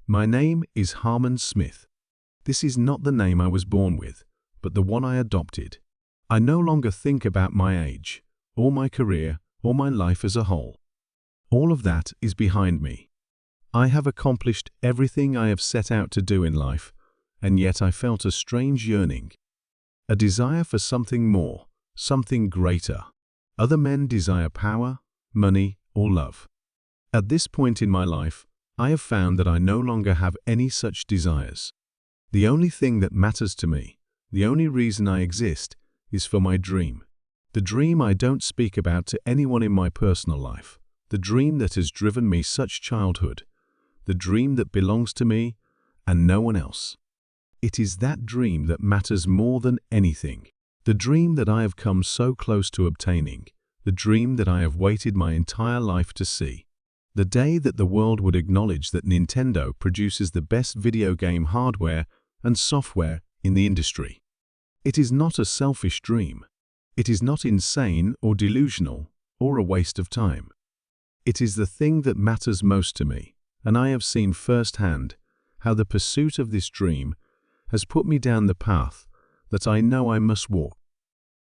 My name is Harman Smith. This is not the name I was born with, but the one I adopted. I no longer think about my age, or my career, or my life as a whole. All of that is behind me. I have accomplished everything I have set out to do in life, and yet I felt a strange yearning, a desire for something more, something greater. Other men desire power, money, or love. At this point in my life, I have found that I no longer have any such desires. The only thing that matters to me, the only reason I exist, is for my dream. The dream I don't speak about to anyone in my personal life. The dream that has driven me such childhood. The dream that belongs to me and no one else. It is that dream that matters more than anything. The dream that I have come so close to obtaining. The dream that I have waited my entire life to see. The day that the world would acknowledge that Nintendo produces the best video game hardware and software in the industry. It is not a selfish dream. It is not insane or delusional or a waste of time. It is the thing that matters most to me, and I have seen firsthand how the pursuit of this dream has put me down the path that I know I must walk.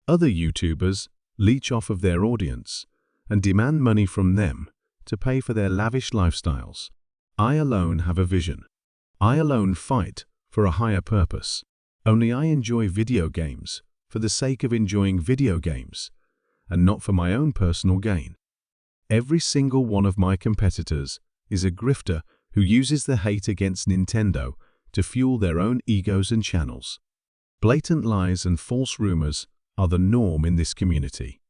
Other YouTubers leech off of their audience and demand money from them to pay for their lavish lifestyles. I alone have a vision. I alone fight for a higher purpose. Only I enjoy video games for the sake of enjoying video games, and not for my own personal gain. Every single one of my competitors is a grifter who uses the hate against Nintendo to fuel their own egos and channels. Blatant lies and false rumors are the norm in this community.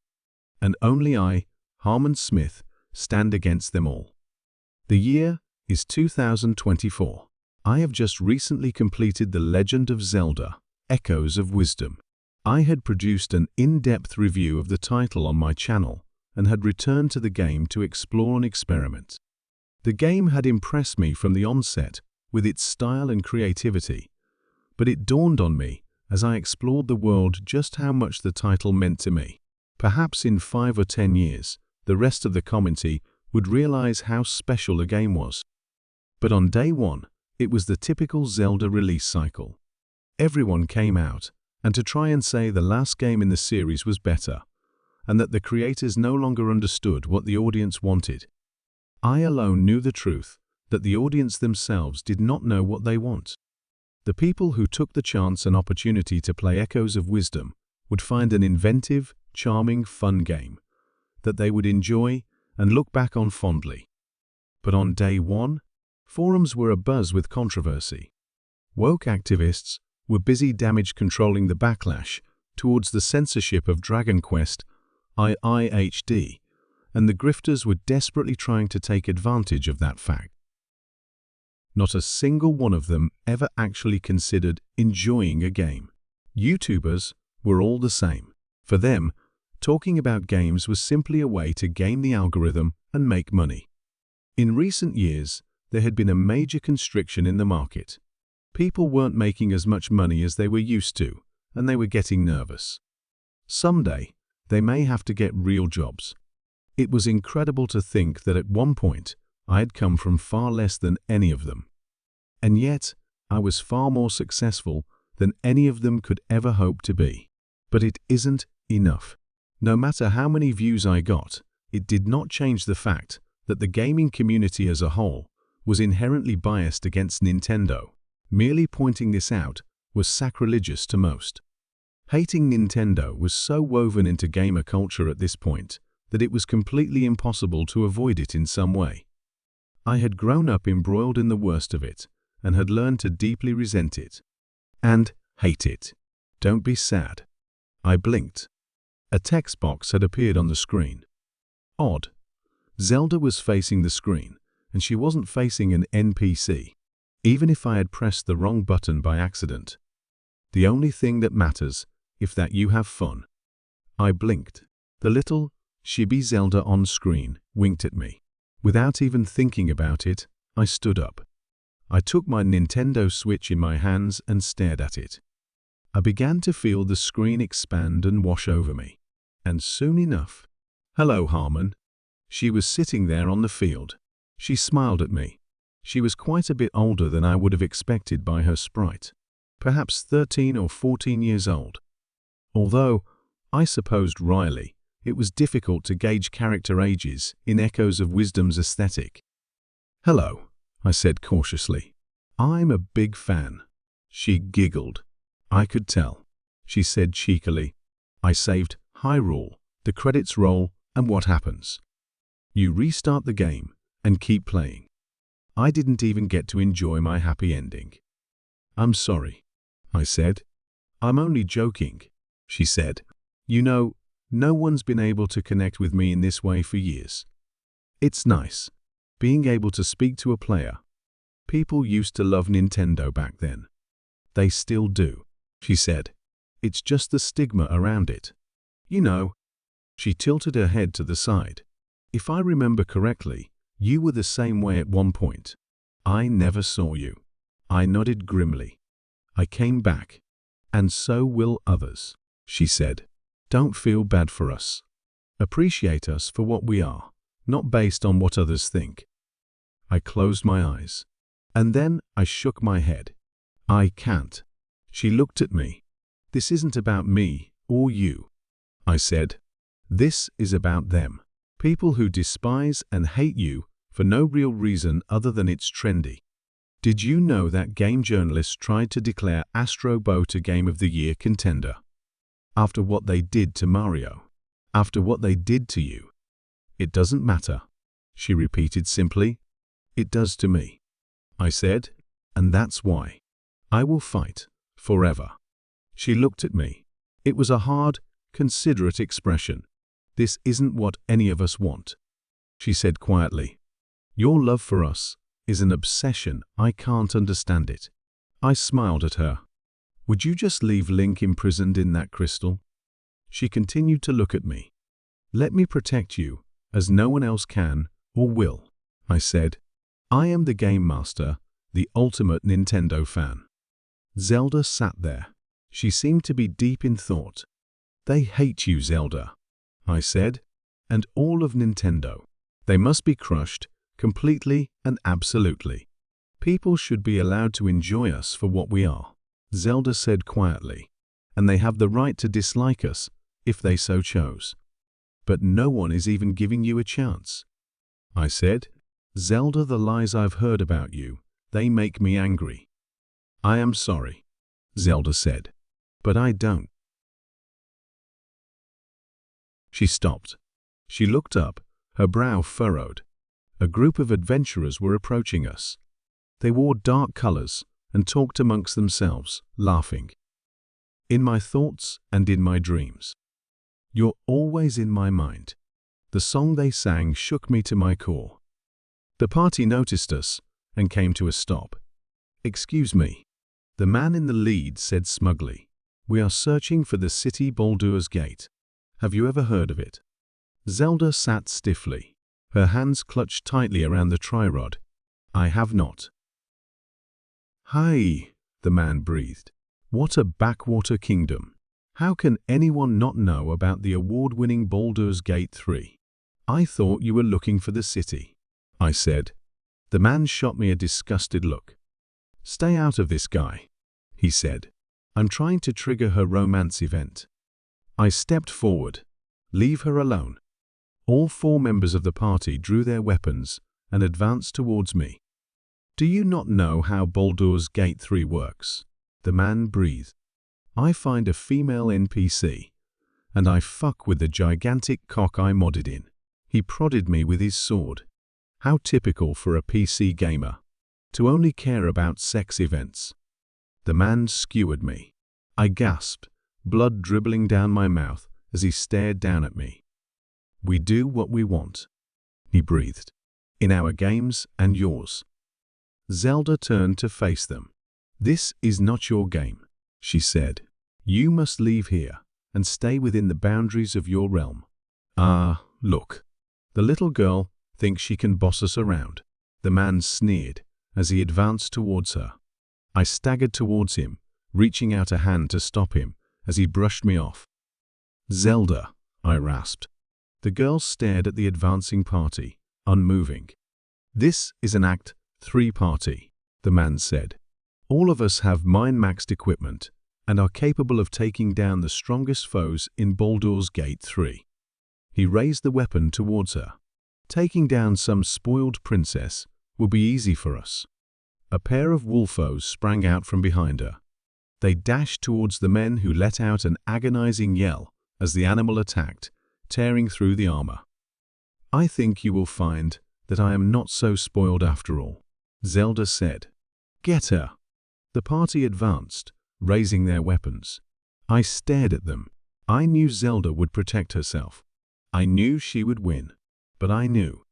And only I, Harman Smith, stand against them all. The year is 2024. I have just recently completed The Legend of Zelda, Echoes of Wisdom. I had produced an in-depth review of the title on my channel and had returned to the game to explore and experiment. The game had impressed me from the onset with its style and creativity, but it dawned on me as I explored the world just how much the title meant to me. Perhaps in 5 or 10 years, the rest of the community would realize how special the game was. But on day one, it was the typical Zelda release cycle. Everyone came out and to try and say the last game in the series was better, and that the creators no longer understood what the audience wanted. I alone knew the truth, that the audience themselves did not know what they want. The people who took the chance and opportunity to play Echoes of Wisdom would find an inventive, charming, fun game that they would enjoy and look back on fondly. But on day one, forums were abuzz with controversy. Woke activists were busy damage controlling the backlash towards the censorship of Dragon Quest IIHD, and the grifters were desperately trying to take advantage of that fact. Not a single one of them ever actually considered enjoying a game. YouTubers were all the same. For them, talking about games was simply a way to game the algorithm and make money. In recent years, there had been a major constriction in the market. People weren't making as much money as they were used to, and they were getting nervous. Someday, they may have to get real jobs. It was incredible to think that at one point, I had come from far less than any of them. And yet, I was far more successful than any of them could ever hope to be. But it isn't enough. No matter how many views I got, it did not change the fact that the gaming community as a whole was inherently biased against Nintendo. Merely pointing this out was sacrilegious to most. Hating Nintendo was so woven into gamer culture at this point that it was completely impossible to avoid it in some way. I had grown up embroiled in the worst of it and had learned to deeply resent it and hate it. Don't be sad. I blinked. A text box had appeared on the screen. Odd. Zelda was facing the screen, and she wasn't facing an NPC, even if I had pressed the wrong button by accident. The only thing that matters is that you have fun. I blinked. The little chibi Zelda on screen winked at me. Without even thinking about it, I stood up. I took my Nintendo Switch in my hands and stared at it. I began to feel the screen expand and wash over me. And soon enough, "Hello, Harman." She was sitting there on the field. She smiled at me. She was quite a bit older than I would have expected by her sprite, perhaps 13 or 14 years old. Although, I supposed wryly, it was difficult to gauge character ages in echoes of wisdom's aesthetic. "Hello," I said cautiously. "I'm a big fan." She giggled. I could tell. She said cheekily, "I saved Hyrule, the credits roll, and what happens? You restart the game and keep playing. I didn't even get to enjoy my happy ending." "I'm sorry," I said. "I'm only joking," she said. "You know, no one's been able to connect with me in this way for years. It's nice, being able to speak to a player. People used to love Nintendo back then. They still do," she said. "It's just the stigma around it. You know." She tilted her head to the side. "If I remember correctly, you were the same way at one point. I never saw you." I nodded grimly. "I came back. And so will others," she said. "Don't feel bad for us. Appreciate us for what we are, not based on what others think." I closed my eyes. And then I shook my head. "I can't." She looked at me. "This isn't about me or you," I said. "This is about them. People who despise and hate you for no real reason other than it's trendy. Did you know that game journalists tried to declare Astro Boat a Game of the Year contender? After what they did to Mario. After what they did to you." "It doesn't matter," she repeated simply. "It does to me," I said, "and that's why. I will fight, forever." She looked at me. It was a hard, considerate expression. "This isn't what any of us want," she said quietly. "Your love for us is an obsession. I can't understand it." I smiled at her. "Would you just leave Link imprisoned in that crystal?" She continued to look at me. "Let me protect you, as no one else can or will," I said. "I am the Game Master, the ultimate Nintendo fan." Zelda sat there. She seemed to be deep in thought. "They hate you, Zelda," I said, "and all of Nintendo. They must be crushed, completely and absolutely. People should be allowed to enjoy us for what we are," Zelda said quietly, "and they have the right to dislike us if they so chose. But no one is even giving you a chance." I said, "Zelda, the lies I've heard about you, they make me angry." "I am sorry," Zelda said, "but I don't." She stopped. She looked up, her brow furrowed. A group of adventurers were approaching us. They wore dark colors and talked amongst themselves, laughing. "In my thoughts and in my dreams. You're always in my mind." The song they sang shook me to my core. The party noticed us and came to a stop. "Excuse me," the man in the lead said smugly. "We are searching for the city Baldur's Gate. Have you ever heard of it?" Zelda sat stiffly, her hands clutched tightly around the tri-rod. "I have not." "Hi," the man breathed. "What a backwater kingdom. How can anyone not know about the award-winning Baldur's Gate 3? I thought you were looking for the city," I said. The man shot me a disgusted look. "Stay out of this, guy," he said. "I'm trying to trigger her romance event." I stepped forward. "Leave her alone." All 4 members of the party drew their weapons and advanced towards me. "Do you not know how Baldur's Gate 3 works?" The man breathed. "I find a female NPC, and I fuck with the gigantic cock I modded in." He prodded me with his sword. How typical for a PC gamer, to only care about sex events. The man skewered me. I gasped, blood dribbling down my mouth as he stared down at me. "We do what we want," he breathed, "in our games and yours." Zelda turned to face them. "This is not your game," she said. "You must leave here and stay within the boundaries of your realm." Look. The little girl thinks she can boss us around," the man sneered as he advanced towards her. I staggered towards him, reaching out a hand to stop him as he brushed me off. "Zelda," I rasped. The girl stared at the advancing party, unmoving. "This is an act 3-party, the man said. All of us have min-maxed equipment and are capable of taking down the strongest foes in Baldur's Gate 3. He raised the weapon towards her. Taking down some spoiled princess will be easy for us. A pair of wolfos sprang out from behind her. They dashed towards the men who let out an agonizing yell as the animal attacked, tearing through the armor. I think you will find that I am not so spoiled after all, Zelda said. Get her. The party advanced, raising their weapons. I stared at them. I knew Zelda would protect herself. I knew she would win. But I knew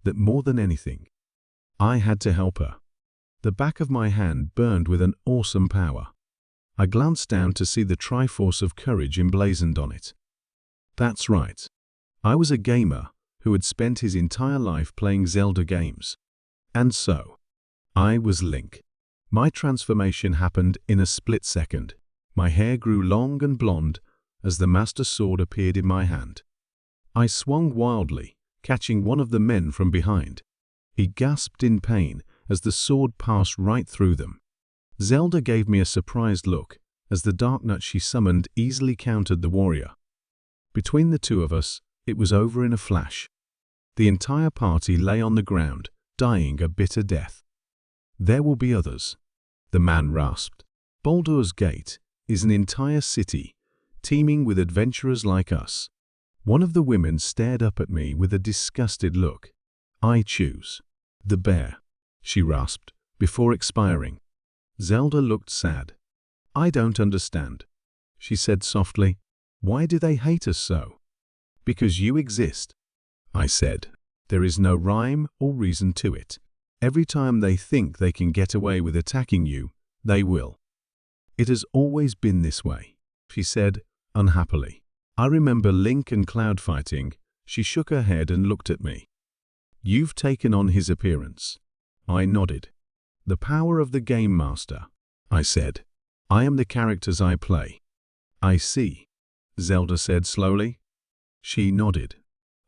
that more than anything, I had to help her. The back of my hand burned with an awesome power. I glanced down to see the Triforce of Courage emblazoned on it. That's right. I was a gamer who had spent his entire life playing Zelda games. And so, I was Link. My transformation happened in a split second. My hair grew long and blonde as the Master Sword appeared in my hand. I swung wildly, catching one of the men from behind. He gasped in pain as the sword passed right through them. Zelda gave me a surprised look as the dark nut she summoned easily countered the warrior. Between the two of us, it was over in a flash. The entire party lay on the ground, dying a bitter death. There will be others, the man rasped. Baldur's Gate is an entire city, teeming with adventurers like us. One of the women stared up at me with a disgusted look. I choose the bear, she rasped, before expiring. Zelda looked sad. I don't understand, she said softly. Why do they hate us so? Because you exist, I said. There is no rhyme or reason to it. Every time they think they can get away with attacking you, they will. It has always been this way, she said, unhappily. I remember Link and Cloud fighting. She shook her head and looked at me. You've taken on his appearance. I nodded. The power of the Game Master, I said. I am the characters I play. I see, Zelda said slowly. She nodded.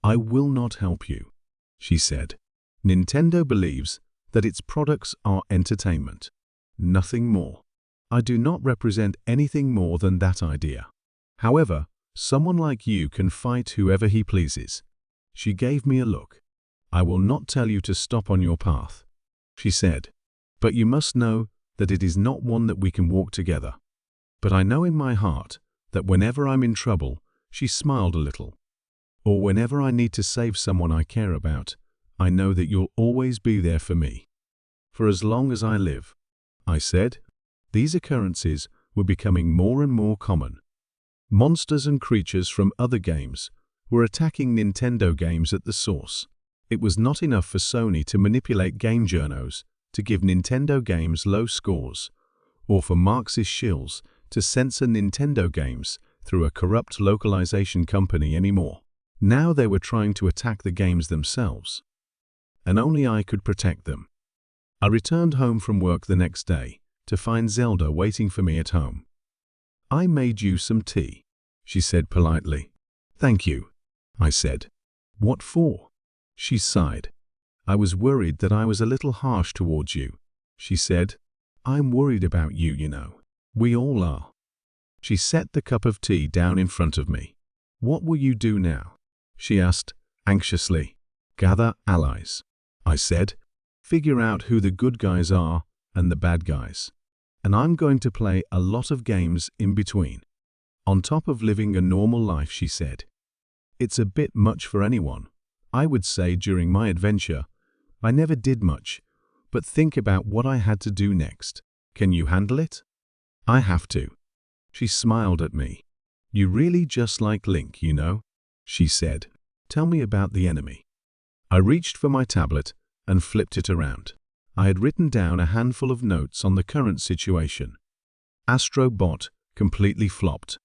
I will not help you, she said. Nintendo believes that its products are entertainment, nothing more. I do not represent anything more than that idea. However, someone like you can fight whoever he pleases. She gave me a look. I will not tell you to stop on your path, she said. But you must know that it is not one that we can walk together. But I know in my heart that whenever I'm in trouble, she smiled a little. Or whenever I need to save someone I care about, I know that you'll always be there for me. For as long as I live, I said. These occurrences were becoming more and more common. Monsters and creatures from other games were attacking Nintendo games at the source. It was not enough for Sony to manipulate game journos to give Nintendo games low scores, or for Marxist shills to censor Nintendo games through a corrupt localization company anymore. Now they were trying to attack the games themselves. And only I could protect them. I returned home from work the next day to find Zelda waiting for me at home. I made you some tea, she said politely. Thank you, I said. What for? She sighed. I was worried that I was a little harsh towards you, she said. I'm worried about you, you know. We all are. She set the cup of tea down in front of me. What will you do now? She asked, anxiously. Gather allies, I said. Figure out who the good guys are and the bad guys. And I'm going to play a lot of games in between. On top of living a normal life, she said. It's a bit much for anyone. I would say during my adventure, I never did much, but think about what I had to do next. Can you handle it? I have to. She smiled at me. You really just like Link, you know, she said. Tell me about the enemy. I reached for my tablet and flipped it around. I had written down a handful of notes on the current situation. Astro Bot completely flopped,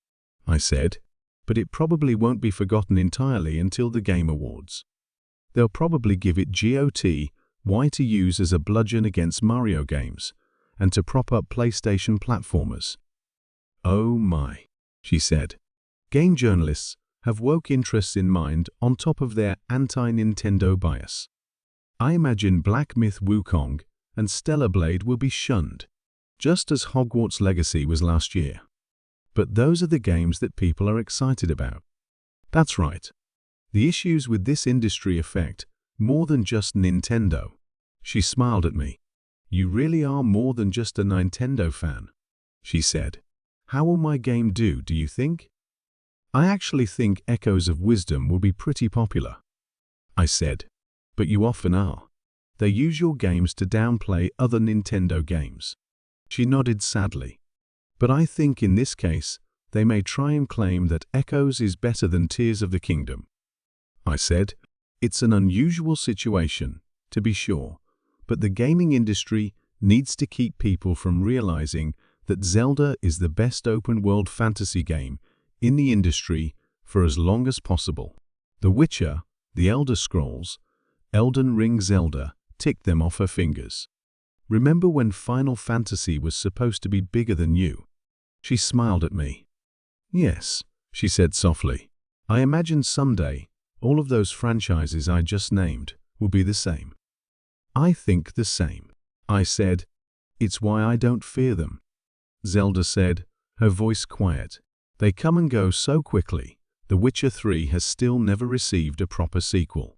I said, but it probably won't be forgotten entirely until the Game Awards. They'll probably give it GOTY to use as a bludgeon against Mario games and to prop up PlayStation platformers. Oh my, she said. Game journalists have woke interests in mind on top of their anti-Nintendo bias. I imagine Black Myth Wukong and Stellar Blade will be shunned, just as Hogwarts Legacy was last year. But those are the games that people are excited about. That's right. The issues with this industry affect more than just Nintendo. She smiled at me. You really are more than just a Nintendo fan, she said. How will my game do you think? I actually think Echoes of Wisdom will be pretty popular, I said. But you often are. They use your games to downplay other Nintendo games. She nodded sadly. But I think in this case, they may try and claim that Echoes is better than Tears of the Kingdom. I said, it's an unusual situation, to be sure, but the gaming industry needs to keep people from realizing that Zelda is the best open-world fantasy game in the industry for as long as possible. The Witcher, The Elder Scrolls, Elden Ring, Zelda ticked them off her fingers. Remember when Final Fantasy was supposed to be bigger than you? She smiled at me. Yes, she said softly. I imagine someday all of those franchises I just named will be the same. I think the same, I said. It's why I don't fear them. Zelda said, her voice quiet. They come and go so quickly. The Witcher 3 has still never received a proper sequel.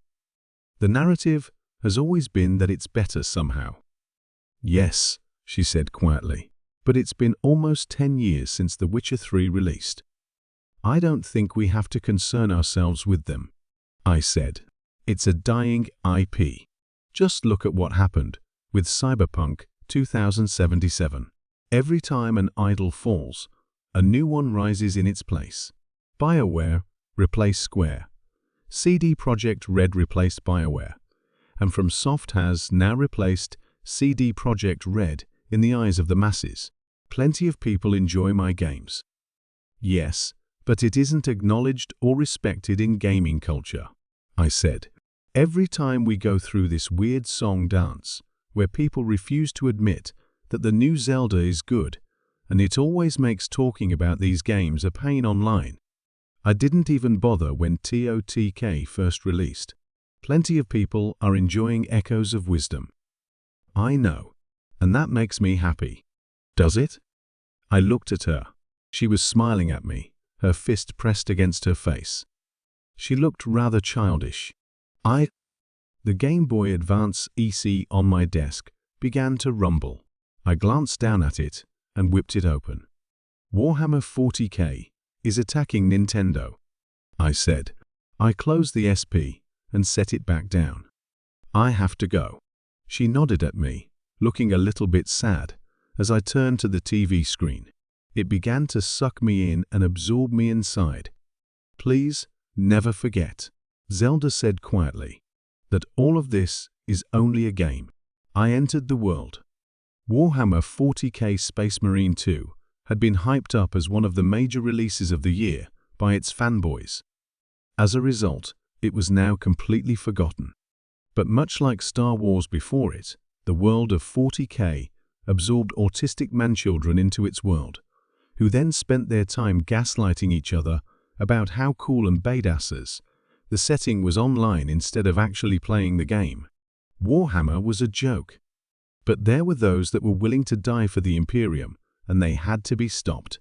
The narrative has always been that it's better somehow. Yes, she said quietly, but it's been almost 10 years since The Witcher 3 released. I don't think we have to concern ourselves with them, I said. It's a dying IP. Just look at what happened with Cyberpunk 2077. Every time an idol falls, a new one rises in its place. BioWare replaced Square. CD Projekt Red replaced BioWare. And FromSoft has now replaced CD Projekt Red in the eyes of the masses. Plenty of people enjoy my games. Yes, but it isn't acknowledged or respected in gaming culture, I said. Every time we go through this weird song dance, where people refuse to admit that the new Zelda is good, and it always makes talking about these games a pain online. I didn't even bother when TOTK first released. Plenty of people are enjoying Echoes of Wisdom. I know, and that makes me happy. Does it? I looked at her. She was smiling at me, her fist pressed against her face. She looked rather childish. The Game Boy Advance EC on my desk began to rumble. I glanced down at it and whipped it open. Warhammer 40K is attacking Nintendo, I said. I closed the SP and set it back down. I have to go. She nodded at me, looking a little bit sad, as I turned to the TV screen. It began to suck me in and absorb me inside. Please, never forget, Zelda said quietly, that all of this is only a game. I entered the world. Warhammer 40K Space Marine 2 had been hyped up as one of the major releases of the year by its fanboys. As a result, it was now completely forgotten. But much like Star Wars before it, the world of 40K absorbed autistic manchildren into its world, who then spent their time gaslighting each other about how cool and badasses the setting was online instead of actually playing the game. Warhammer was a joke. But there were those that were willing to die for the Imperium, and they had to be stopped.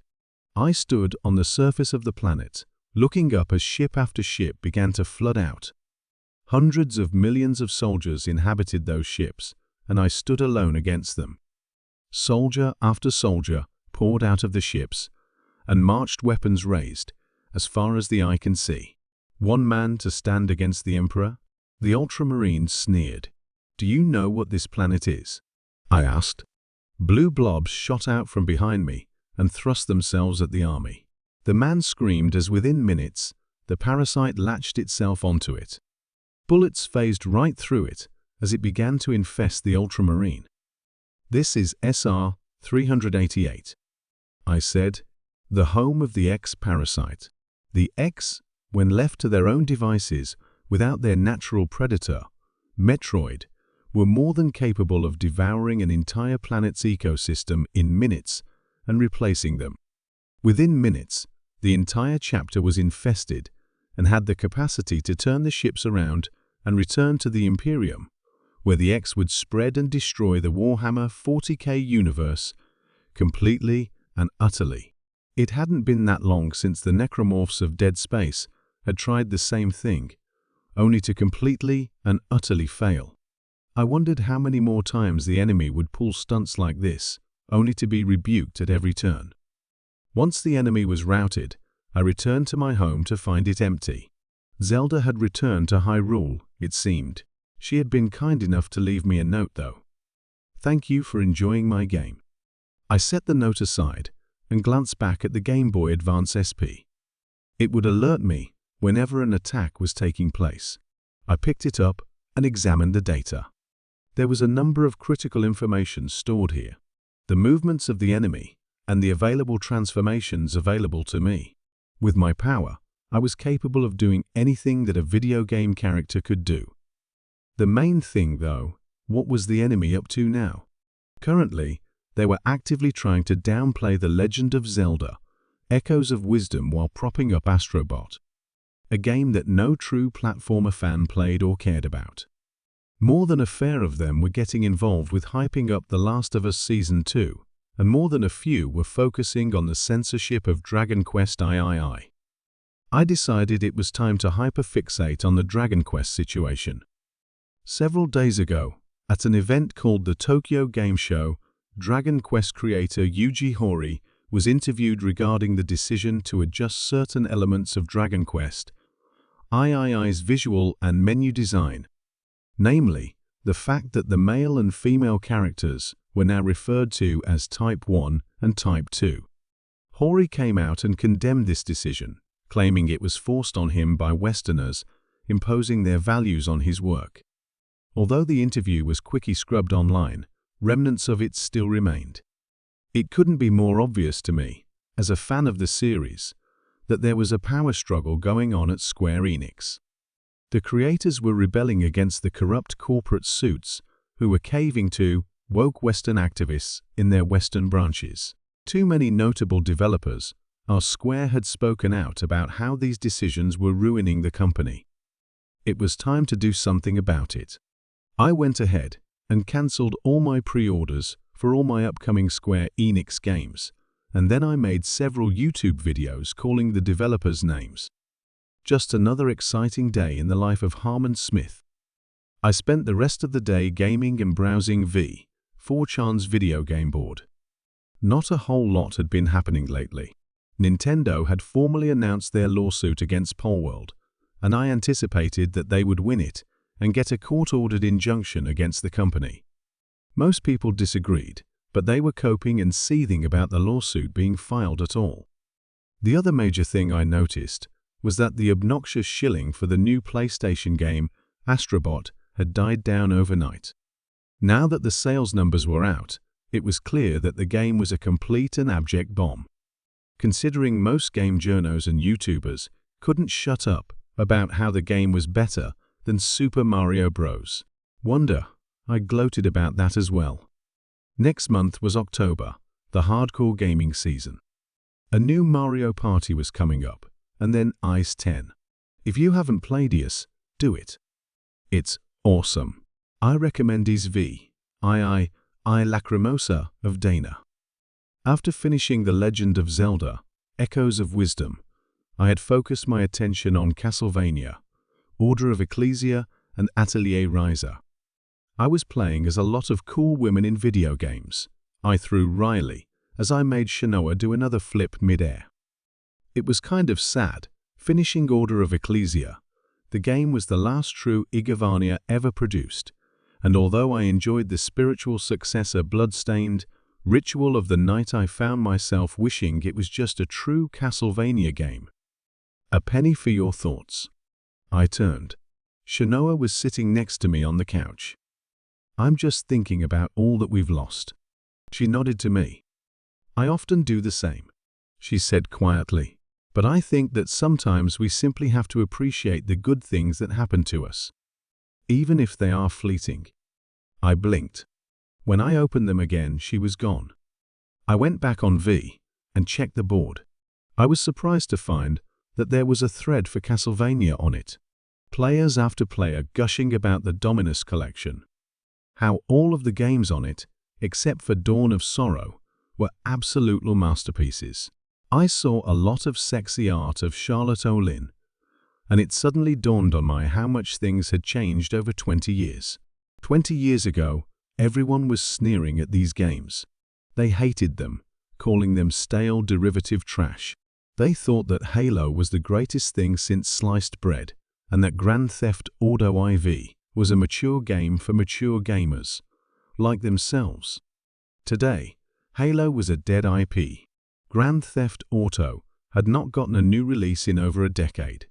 I stood on the surface of the planet, looking up as ship after ship began to flood out. Hundreds of millions of soldiers inhabited those ships, and I stood alone against them. Soldier after soldier poured out of the ships, and marched weapons raised, as far as the eye can see. One man to stand against the Emperor? The Ultramarines sneered. Do you know what this planet is? I asked. Blue blobs shot out from behind me and thrust themselves at the army. The man screamed as within minutes, the parasite latched itself onto it. Bullets phased right through it as it began to infest the Ultramarine. This is SR-388, I said, the home of the X-parasite. The X, when left to their own devices without their natural predator, Metroid, were more than capable of devouring an entire planet's ecosystem in minutes and replacing them. Within minutes, the entire chapter was infested and had the capacity to turn the ships around and return to the Imperium, where the X would spread and destroy the Warhammer 40k universe completely and utterly. It hadn't been that long since the necromorphs of Dead Space had tried the same thing, only to completely and utterly fail. I wondered how many more times the enemy would pull stunts like this, only to be rebuked at every turn. Once the enemy was routed, I returned to my home to find it empty. Zelda had returned to Hyrule, it seemed. She had been kind enough to leave me a note, though. "Thank you for enjoying my game." I set the note aside and glanced back at the Game Boy Advance SP. It would alert me whenever an attack was taking place. I picked it up and examined the data. There was a number of critical information stored here. The movements of the enemy and the available transformations available to me. With my power, I was capable of doing anything that a video game character could do. The main thing, though, what was the enemy up to now? Currently, they were actively trying to downplay The Legend of Zelda, Echoes of Wisdom, while propping up Astrobot, a game that no true platformer fan played or cared about. More than a fair of them were getting involved with hyping up The Last of Us Season 2, and more than a few were focusing on the censorship of Dragon Quest III. I decided it was time to hyperfixate on the Dragon Quest situation. Several days ago, at an event called the Tokyo Game Show, Dragon Quest creator Yuji Horii was interviewed regarding the decision to adjust certain elements of Dragon Quest III's visual and menu design, namely, the fact that the male and female characters were now referred to as Type 1 and Type 2. Horii came out and condemned this decision, claiming it was forced on him by Westerners, imposing their values on his work. Although the interview was quickly scrubbed online, remnants of it still remained. It couldn't be more obvious to me, as a fan of the series, that there was a power struggle going on at Square Enix. The creators were rebelling against the corrupt corporate suits who were caving to woke Western activists in their Western branches. Too many notable developers, Square had spoken out about how these decisions were ruining the company. It was time to do something about it. I went ahead and cancelled all my pre-orders for all my upcoming Square Enix games, and then I made several YouTube videos calling the developers' names. Just another exciting day in the life of Harman Smith. I spent the rest of the day gaming and browsing 4chan's video game board. Not a whole lot had been happening lately. Nintendo had formally announced their lawsuit against Polworld, and I anticipated that they would win it and get a court-ordered injunction against the company. Most people disagreed, but they were coping and seething about the lawsuit being filed at all. The other major thing I noticed was that the obnoxious shilling for the new PlayStation game, Astrobot, had died down overnight. Now that the sales numbers were out, it was clear that the game was a complete and abject bomb. Considering most game journos and YouTubers couldn't shut up about how the game was better than Super Mario Bros. Wonder, I gloated about that as well. Next month was October, the hardcore gaming season. A new Mario Party was coming up, and then Ice 10. If you haven't played Ice, do it. It's awesome. I recommend Ice V. I Lacrimosa of Dana. After finishing The Legend of Zelda, Echoes of Wisdom, I had focused my attention on Castlevania, Order of Ecclesia, and Atelier Ryza. I was playing as a lot of cool women in video games. I threw Riley as I made Shanoa do another flip mid-air. It was kind of sad, finishing Order of Ecclesia. The game was the last true Igavania ever produced, and although I enjoyed the spiritual successor Bloodstained, Ritual of the Night, I found myself wishing it was just a true Castlevania game. A penny for your thoughts. I turned. Shanoa was sitting next to me on the couch. I'm just thinking about all that we've lost. She nodded to me. I often do the same, she said quietly, but I think that sometimes we simply have to appreciate the good things that happen to us, even if they are fleeting. I blinked. When I opened them again, she was gone. I went back on V and checked the board. I was surprised to find that there was a thread for Castlevania on it. Players after player gushing about the Dominus collection. how all of the games on it, except for Dawn of Sorrow, were absolute masterpieces. I saw a lot of sexy art of Charlotte Olin, and it suddenly dawned on me how much things had changed over 20 years. 20 years ago, everyone was sneering at these games. They hated them, calling them stale derivative trash. They thought that Halo was the greatest thing since sliced bread, and that Grand Theft Auto IV was a mature game for mature gamers, like themselves. Today, Halo was a dead IP. Grand Theft Auto had not gotten a new release in over a decade.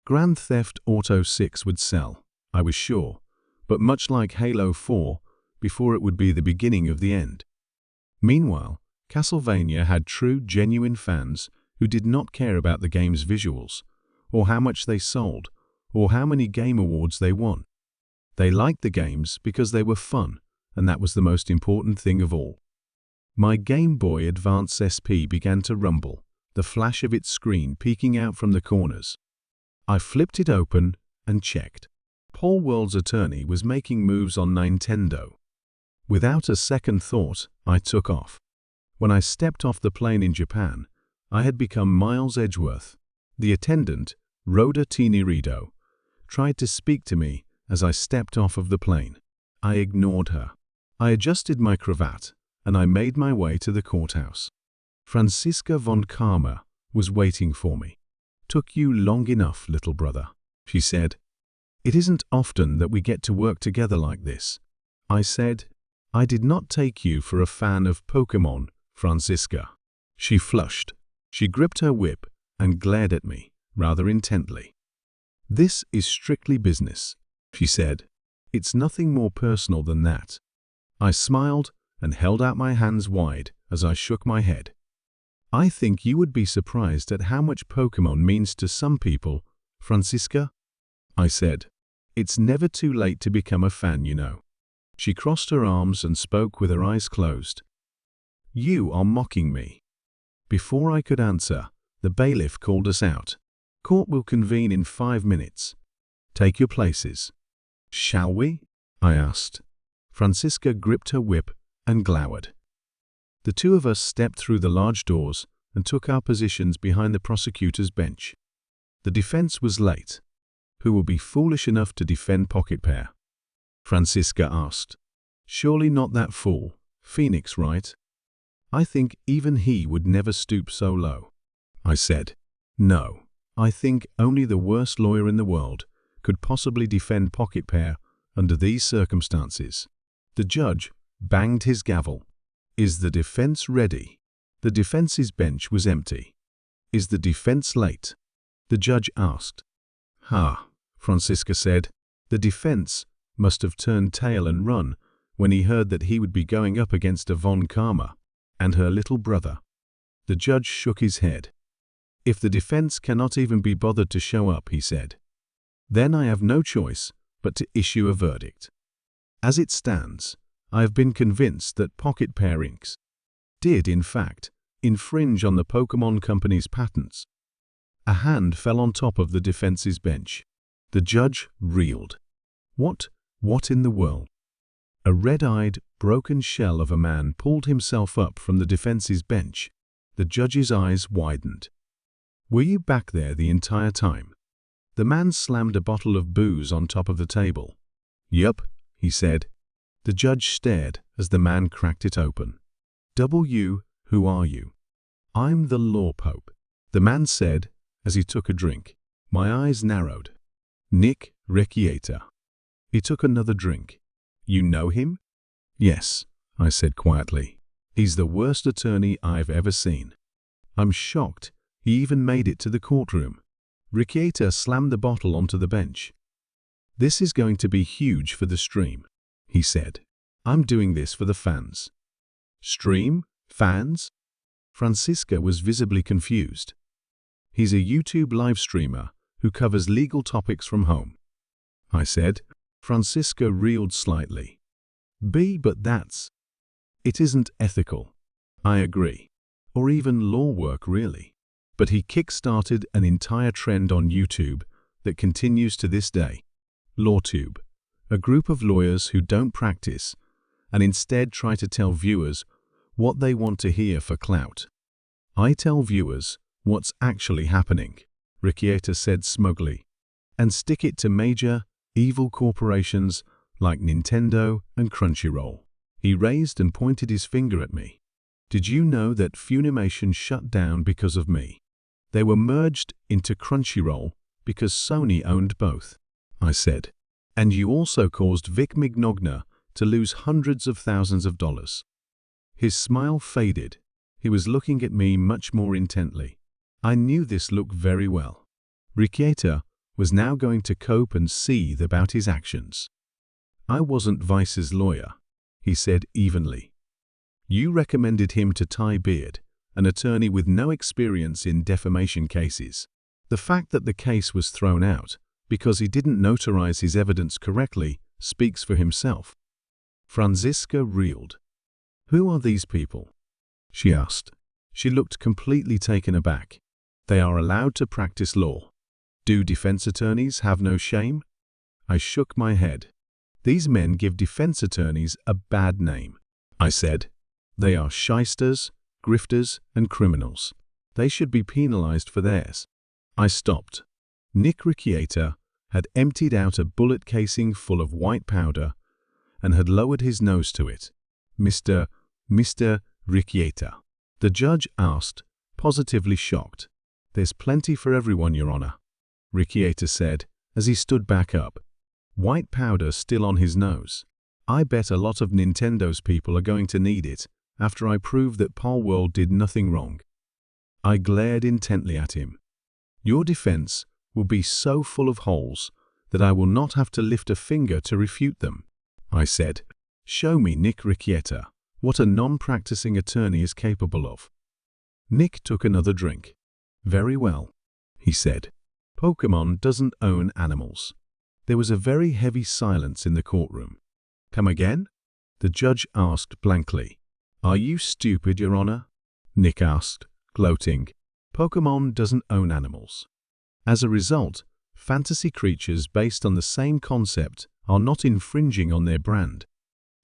Grand Theft Auto 6 would sell, I was sure, but much like Halo 4, before it would be the beginning of the end. Meanwhile, Castlevania had true, genuine fans who did not care about the game's visuals, or how much they sold, or how many game awards they won. They liked the games because they were fun, and that was the most important thing of all. My Game Boy Advance SP began to rumble, the flash of its screen peeking out from the corners. I flipped it open and checked. Paul World's attorney was making moves on Nintendo. Without a second thought, I took off. When I stepped off the plane in Japan, I had become Miles Edgeworth. The attendant, Rhoda Tinirido, tried to speak to me as I stepped off of the plane. I ignored her. I adjusted my cravat, and I made my way to the courthouse. Franziska von Karma was waiting for me. "Took you long enough, little brother," she said. "It isn't often that we get to work together like this." I said, "I did not take you for a fan of Pokémon, Franziska." She flushed. She gripped her whip and glared at me, rather intently. "This is strictly business," she said. "It's nothing more personal than that." I smiled and held out my hands wide as I shook my head. "I think you would be surprised at how much Pokémon means to some people, Franziska," I said. "It's never too late to become a fan, you know." She crossed her arms and spoke with her eyes closed. "You are mocking me." Before I could answer, the bailiff called us out. "Court will convene in 5 minutes. Take your places." "Shall we?" I asked. Franziska gripped her whip and glowered. The two of us stepped through the large doors and took our positions behind the prosecutor's bench. The defense was late. "Who will be foolish enough to defend Pocket Pair?" Franziska asked. "Surely not that fool, Phoenix, right?" "I think even he would never stoop so low," I said. "No, I think only the worst lawyer in the world could possibly defend Pocket Pair under these circumstances." The judge banged his gavel. "Is the defense ready?" The defense's bench was empty. "Is the defense late?" the judge asked. "Ha," Franziska said. "The defense must have turned tail and run when he heard that he would be going up against a von Karma and her little brother." The judge shook his head. "If the defense cannot even be bothered to show up," he said, "then I have no choice but to issue a verdict. As it stands, I have been convinced that Pocket Pair Inc. did, in fact, infringe on the Pokémon Company's patents." A hand fell on top of the defense's bench. The judge reeled. What in the world?" A red-eyed, broken shell of a man pulled himself up from the defense's bench. The judge's eyes widened. "Were you back there the entire time?" The man slammed a bottle of booze on top of the table. "Yup," he said. The judge stared as the man cracked it open. Who are you?" "I'm the Law Pope," the man said as he took a drink. My eyes narrowed. "Nick Rekieta." He took another drink. "You know him?" "Yes," I said quietly. "He's the worst attorney I've ever seen." "I'm shocked he even made it to the courtroom." Rekieta slammed the bottle onto the bench. "This is going to be huge for the stream," he said. "I'm doing this for the fans." "Stream? Fans?" Franziska was visibly confused. "He's a YouTube live streamer who covers legal topics from home," I said. Franziska reeled slightly. But that's... It isn't ethical." "I agree. Or even law work, really. But he kick-started an entire trend on YouTube that continues to this day. LawTube. a group of lawyers who don't practice and instead try to tell viewers what they want to hear for clout. I tell viewers what's actually happening, Riccieta said smugly, and stick it to major, evil corporations like Nintendo and Crunchyroll. He raised and pointed his finger at me. Did you know that Funimation shut down because of me? They were merged into Crunchyroll because Sony owned both, I said. And you also caused Vic Mignogna to lose hundreds of thousands of dollars. His smile faded. He was looking at me much more intently. I knew this look very well. Riccieta was now going to cope and seethe about his actions. I wasn't Vice's lawyer, he said evenly. You recommended him to Ty Beard, an attorney with no experience in defamation cases. The fact that the case was thrown out because he didn't notarize his evidence correctly speaks for himself. Franziska reeled. Who are these people? She asked. She looked completely taken aback. They are allowed to practice law. Do defense attorneys have no shame? I shook my head. These men give defense attorneys a bad name, I said. They are shysters, grifters, and criminals. They should be penalized for theirs. I stopped. Nick Riccieta had emptied out a bullet casing full of white powder and had lowered his nose to it. Mr. Riccieta, the judge asked, positively shocked. There's plenty for everyone, Your Honor, Riccieta said as he stood back up. White powder still on his nose. I bet a lot of Nintendo's people are going to need it after I prove that Palworld did nothing wrong. I glared intently at him. Your defense will be so full of holes that I will not have to lift a finger to refute them, I said. Show me, Nick Riccieta, what a non-practicing attorney is capable of. Nick took another drink. Very well, he said. Pokémon doesn't own animals. There was a very heavy silence in the courtroom. Come again? The judge asked blankly. Are you stupid, Your Honor? Nick asked, gloating. Pokémon doesn't own animals. As a result, fantasy creatures based on the same concept are not infringing on their brand.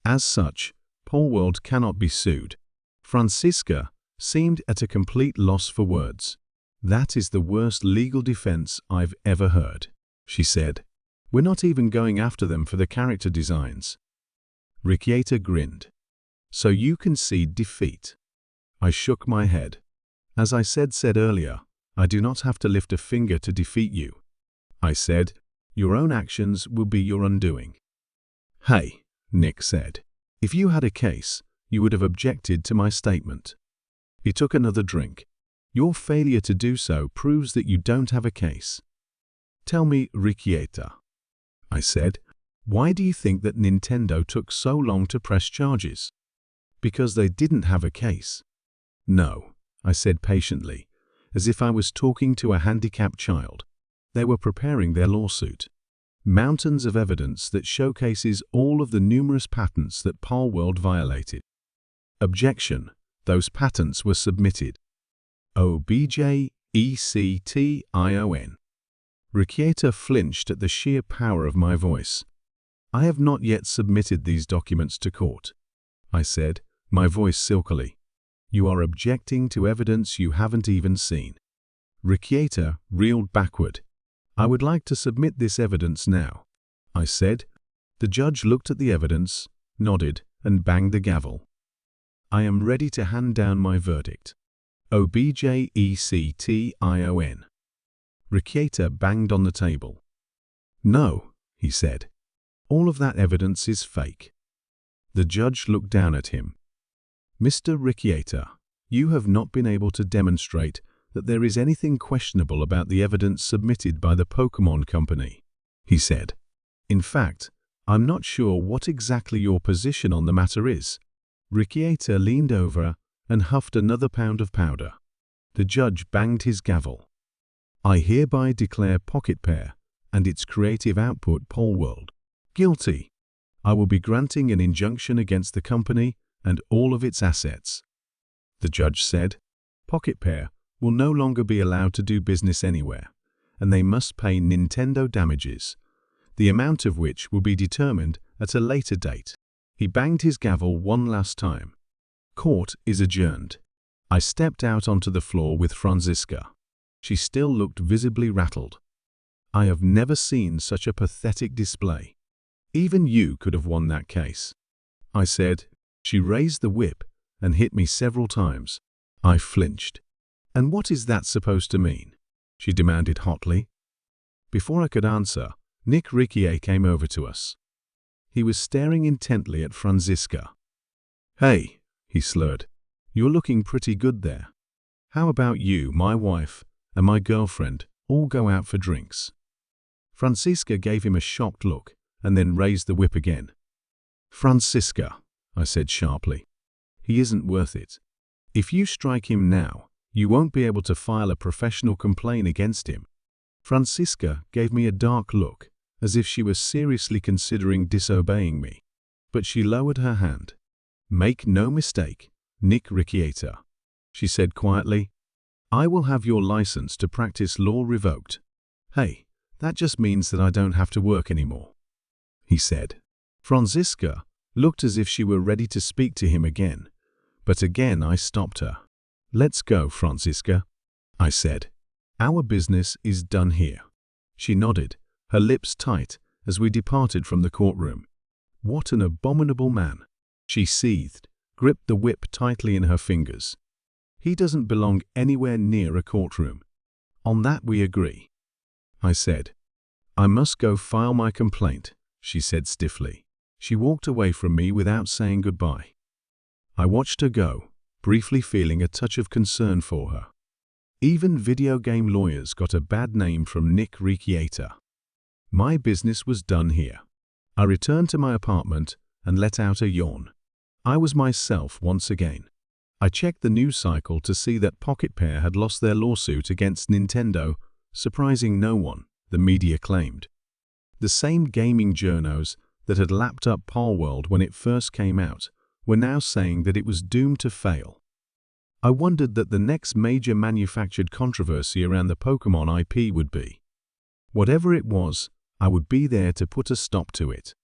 As such, Palworld cannot be sued. Franziska seemed at a complete loss for words. That is the worst legal defense I've ever heard, she said. We're not even going after them for the character designs. Riccieta grinned. So you concede defeat. I shook my head. As I said earlier, I do not have to lift a finger to defeat you. I said, your own actions will be your undoing. Hey, Nick said. If you had a case, you would have objected to my statement. He took another drink. Your failure to do so proves that you don't have a case. Tell me, Riccieta, I said, why do you think that Nintendo took so long to press charges? Because they didn't have a case. No, I said patiently, as if I was talking to a handicapped child. They were preparing their lawsuit. Mountains of evidence that showcases all of the numerous patents that Palworld violated. Objection. Those patents were submitted. OBJ ECTION. Riccieta flinched at the sheer power of my voice. I have not yet submitted these documents to court, I said, my voice silkily. You are objecting to evidence you haven't even seen. Riccieta reeled backward. I would like to submit this evidence now, I said. The judge looked at the evidence, nodded, and banged the gavel. I am ready to hand down my verdict. OBJECTION. Riccieta banged on the table. No, he said. All of that evidence is fake. The judge looked down at him. Mr. Riccieta, you have not been able to demonstrate that there is anything questionable about the evidence submitted by the Pokémon Company, he said. In fact, I'm not sure what exactly your position on the matter is. Riccieta leaned over and huffed another pound of powder. The judge banged his gavel. I hereby declare Pocket Pair and its creative output Palworld guilty. I will be granting an injunction against the company and all of its assets. The judge said, Pocket Pair will no longer be allowed to do business anywhere, and they must pay Nintendo damages. the amount of which will be determined at a later date. He banged his gavel one last time. Court is adjourned. I stepped out onto the floor with Franziska. She still looked visibly rattled. I have never seen such a pathetic display. Even you could have won that case, I said. She raised the whip and hit me several times. I flinched. And what is that supposed to mean? She demanded hotly. Before I could answer, Nick Riquier came over to us. He was staring intently at Franziska. "Hey," he slurred, "you're looking pretty good there. How about you, my wife, and my girlfriend all go out for drinks?" Franziska gave him a shocked look and then raised the whip again. "Franziska," I said sharply, "he isn't worth it. If you strike him now, you won't be able to file a professional complaint against him." Franziska gave me a dark look, as if she was seriously considering disobeying me. But she lowered her hand. "Make no mistake, Nick Riquier," she said quietly. "I will have your license to practice law revoked." "Hey, that just means that I don't have to work anymore," he said. Franziska looked as if she were ready to speak to him again, but again I stopped her. "Let's go, Franziska," I said. "Our business is done here." She nodded, her lips tight, as we departed from the courtroom. "What an abominable man," she seethed, gripped the whip tightly in her fingers. "He doesn't belong anywhere near a courtroom. On that we agree," I said. "I must go file my complaint," she said stiffly. She walked away from me without saying goodbye. I watched her go, briefly feeling a touch of concern for her. Even video game lawyers got a bad name from Nick Riquier. My business was done here. I returned to my apartment and let out a yawn. I was myself once again. I checked the news cycle to see that Pocket Pair had lost their lawsuit against Nintendo, surprising no one, the media claimed. The same gaming journos that had lapped up Palworld when it first came out were now saying that it was doomed to fail. I wondered that the next major manufactured controversy around the Pokémon IP would be. Whatever it was, I would be there to put a stop to it.